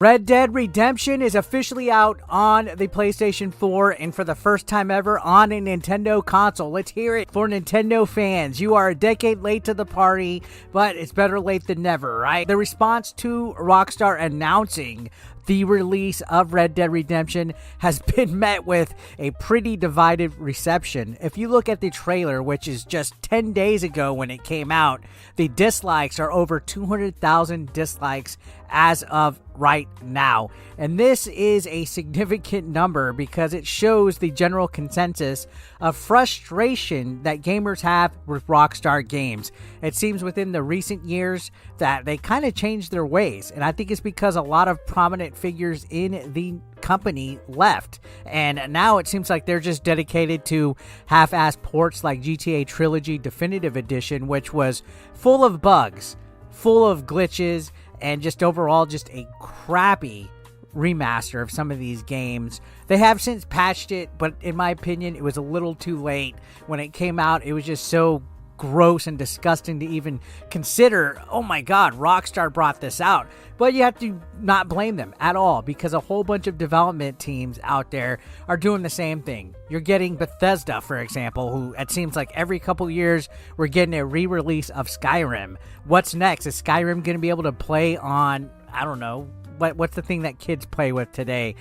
Red Dead Redemption is officially out on the PlayStation 4 and for the first time ever on a Nintendo console. Let's hear it for Nintendo fans. You are a decade late to the party, but it's better late than never, right? The response to Rockstar announcing the release of Red Dead Redemption has been met with a pretty divided reception. If you look at the trailer, which is just 10 days ago when it came out, the dislikes are over 200,000 dislikes as of right now. And this is a significant number because it shows the general consensus of frustration that gamers have with Rockstar games. It seems within the recent years that they kind of changed their ways, and I think it's because a lot of prominent figures in the company left, and now it seems like they're just dedicated to half-assed ports like GTA Trilogy Definitive Edition, which was full of bugs, full of glitches, and just overall just a crappy remaster of some of these games. They have since patched it, but in my opinion, it was a little too late. When it came out, it was just so gross and disgusting to even consider. Oh my god, Rockstar brought this out. But you have to not blame them at all, because a whole bunch of development teams out there are doing the same thing. You're getting Bethesda, for example, who it seems like every couple years we're getting a re-release of Skyrim. What's next? Is Skyrim going to be able to play on, I don't know, what's the thing that kids play with today?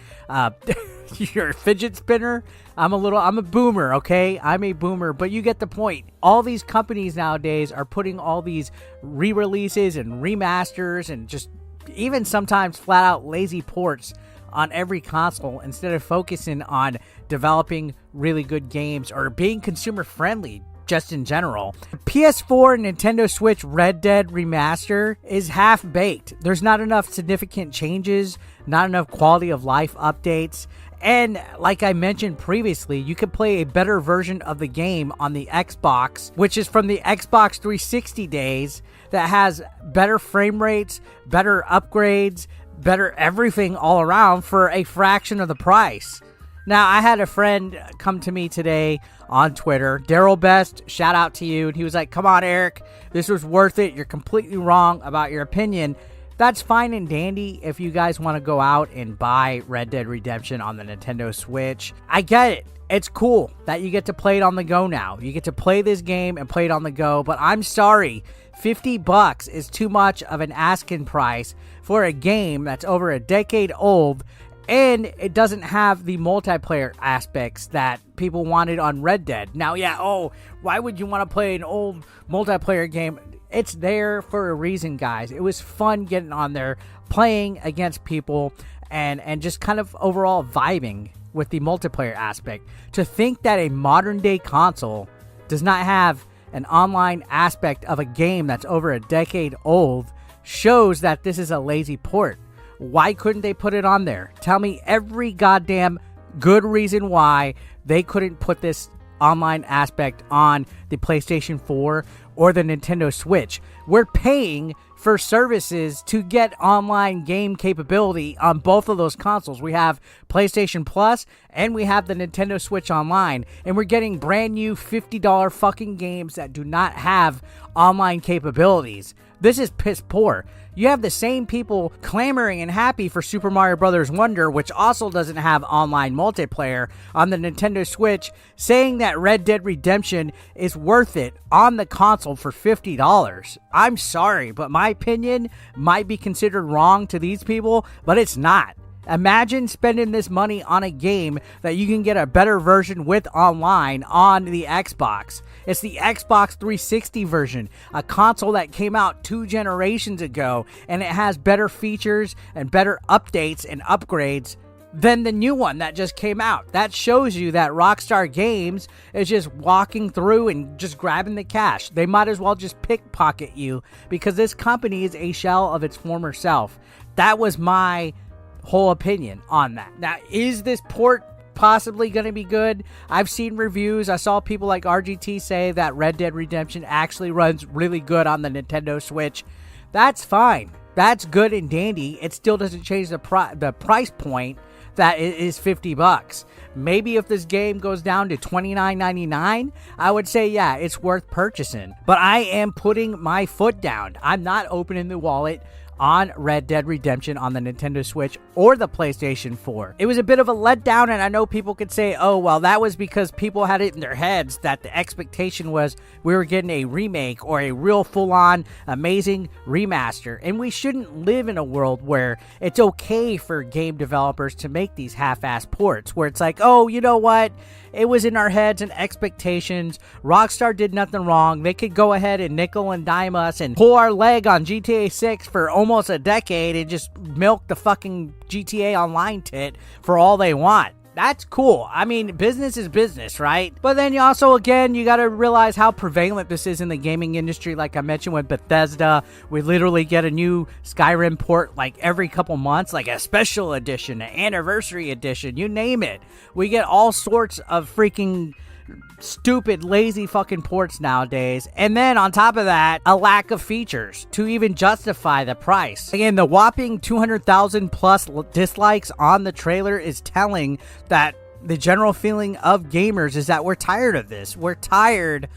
Your fidget spinner? I'm a boomer, okay? I'm a boomer, but you get the point. All these companies nowadays are putting all these re-releases and remasters and just even sometimes flat out lazy ports on every console instead of focusing on developing really good games or being consumer friendly just in general. PS4 and Nintendo Switch Red Dead Remaster is half-baked. There's not enough significant changes, not enough quality of life updates, and like I mentioned previously, you could play a better version of the game on the Xbox, which is from the Xbox 360 days, that has better frame rates, better upgrades, better everything all around for a fraction of the price. Now, I had a friend come to me today on Twitter, Daryl Best, shout out to you, and he was like, come on, Eric, this was worth it. You're completely wrong about your opinion. That's fine and dandy if you guys want to go out and buy Red Dead Redemption on the Nintendo Switch. I get it. It's cool that you get to play it on the go now. You get to play this game and play it on the go, but I'm sorry, $50 is too much of an asking price for a game that's over a decade old, and it doesn't have the multiplayer aspects that people wanted on Red Dead. Now, why would you want to play an old multiplayer game? It's there for a reason, guys. It was fun getting on there, playing against people, and just kind of overall vibing with the multiplayer aspect. To think that a modern-day console does not have an online aspect of a game that's over a decade old shows that this is a lazy port. Why couldn't they put it on there? Tell me every goddamn good reason why they couldn't put this online aspect on the PlayStation 4 or the Nintendo Switch. We're paying for services to get online game capability on both of those consoles. We have PlayStation Plus and we have the Nintendo Switch Online, and we're getting brand new $50 fucking games that do not have online capabilities. This is piss poor. You have the same people clamoring and happy for Super Mario Bros. Wonder, which also doesn't have online multiplayer, on the Nintendo Switch, saying that Red Dead Redemption is worth it on the console for $50. I'm sorry, but my opinion might be considered wrong to these people, but it's not. Imagine spending this money on a game that you can get a better version with online on the Xbox. It's the Xbox 360 version, a console that came out 2 generations ago, and it has better features and better updates and upgrades than the new one that just came out. That shows you that Rockstar Games is just walking through and just grabbing the cash. They might as well just pickpocket you, because this company is a shell of its former self. That was my whole opinion on that. Now, is this port possibly going to be good? I've seen reviews. I saw people like RGT say that Red Dead Redemption actually runs really good on the Nintendo Switch. That's fine. That's good and dandy. It still doesn't change the price point that it is $50. Maybe if this game goes down to $29.99, I would say, yeah, it's worth purchasing. But I am putting my foot down. I'm not opening the wallet on Red Dead Redemption on the Nintendo Switch or the PlayStation 4. It was a bit of a letdown, and I know people could say, oh, well, that was because people had it in their heads that the expectation was we were getting a remake or a real full-on amazing remaster. And we shouldn't live in a world where it's okay for game developers to make these half-ass ports, where it's like, oh, you know what? It was in our heads and expectations. Rockstar did nothing wrong. They could go ahead and nickel and dime us and pull our leg on GTA 6 for almost a decade and just milk the fucking GTA Online tit for all they want. That's cool. I mean, business is business, right? But then you also, again, you got to realize how prevalent this is in the gaming industry. Like I mentioned with Bethesda, we literally get a new Skyrim port like every couple months, like a special edition, an anniversary edition, you name it. We get all sorts of freaking stupid, lazy fucking ports nowadays. And then on top of that, a lack of features to even justify the price. Again, the whopping 200,000 plus dislikes on the trailer is telling that the general feeling of gamers is that we're tired of this. We're tired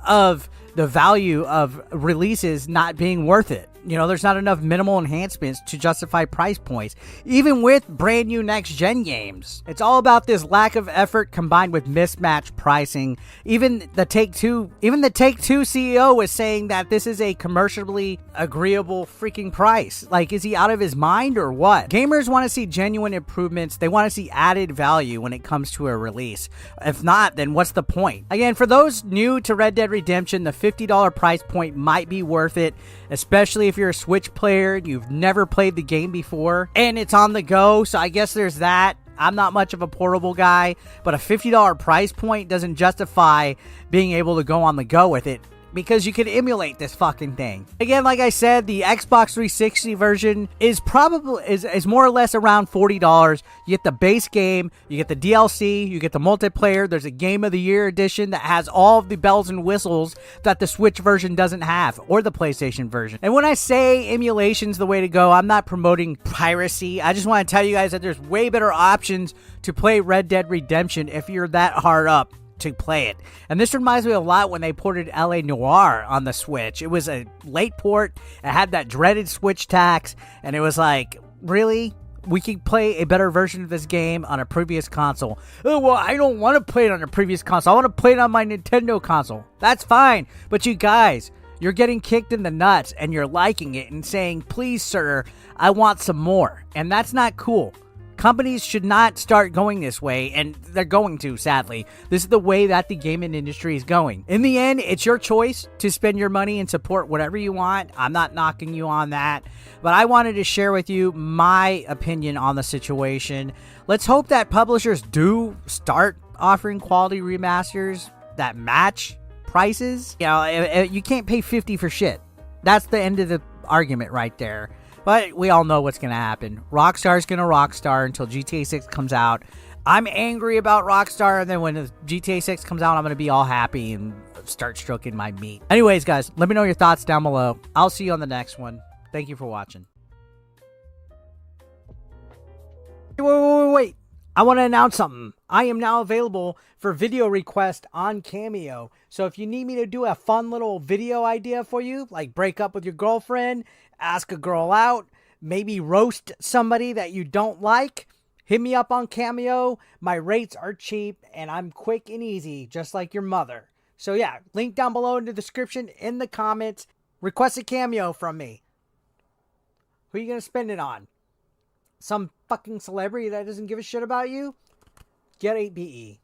of the value of releases not being worth it. You know, there's not enough minimal enhancements to justify price points, even with brand new next-gen games. It's all about this lack of effort combined with mismatched pricing. Even the Take-Two CEO was saying that this is a commercially agreeable freaking price. Like, is he out of his mind or what? Gamers want to see genuine improvements. They want to see added value when it comes to a release. If not, then what's the point? Again, for those new to Red Dead Redemption, the $50 price point might be worth it, especially if you're a Switch player and you've never played the game before and it's on the go. So I guess there's that. I'm not much of a portable guy, but a $50 price point doesn't justify being able to go on the go with it, because you can emulate this fucking thing. Again, like I said, the Xbox 360 version is probably is more or less around $40. You get the base game, you get the DLC, you get the multiplayer. There's a Game of the Year edition that has all of the bells and whistles that the Switch version doesn't have, or the PlayStation version. And when I say emulation's the way to go, I'm not promoting piracy. I just want to tell you guys that there's way better options to play Red Dead Redemption if you're that hard up to play it. And this reminds me a lot when they ported LA Noire on the Switch. It was a late port. It had that dreaded Switch tax, and it was like, really? We could play a better version of this game on a previous console. Oh, well, I don't want to play it on a previous console. I want to play it on my Nintendo console. That's fine. But you guys, you're getting kicked in the nuts and you're liking it and saying, please, sir, I want some more. And that's not cool. Companies should not start going this way, and they're going to, sadly. This is the way that the gaming industry is going. In the end, it's your choice to spend your money and support whatever you want. I'm not knocking you on that, but I wanted to share with you my opinion on the situation. Let's hope that publishers do start offering quality remasters that match prices. You know, you can't pay $50 for shit. That's the end of the argument right there. But we all know what's going to happen. Rockstar's going to Rockstar until GTA 6 comes out. I'm angry about Rockstar, and then when GTA 6 comes out, I'm going to be all happy and start stroking my meat. Anyways, guys, let me know your thoughts down below. I'll see you on the next one. Thank you for watching. Wait. I want to announce something. I am now available for video request on Cameo. So if you need me to do a fun little video idea for you, like break up with your girlfriend, ask a girl out, maybe roast somebody that you don't like, hit me up on Cameo. My rates are cheap and I'm quick and easy, just like your mother. So yeah, link down below in the description, in the comments. Request a Cameo from me. Who are you going to spend it on? Some fucking celebrity that doesn't give a shit about you? Get 8BE.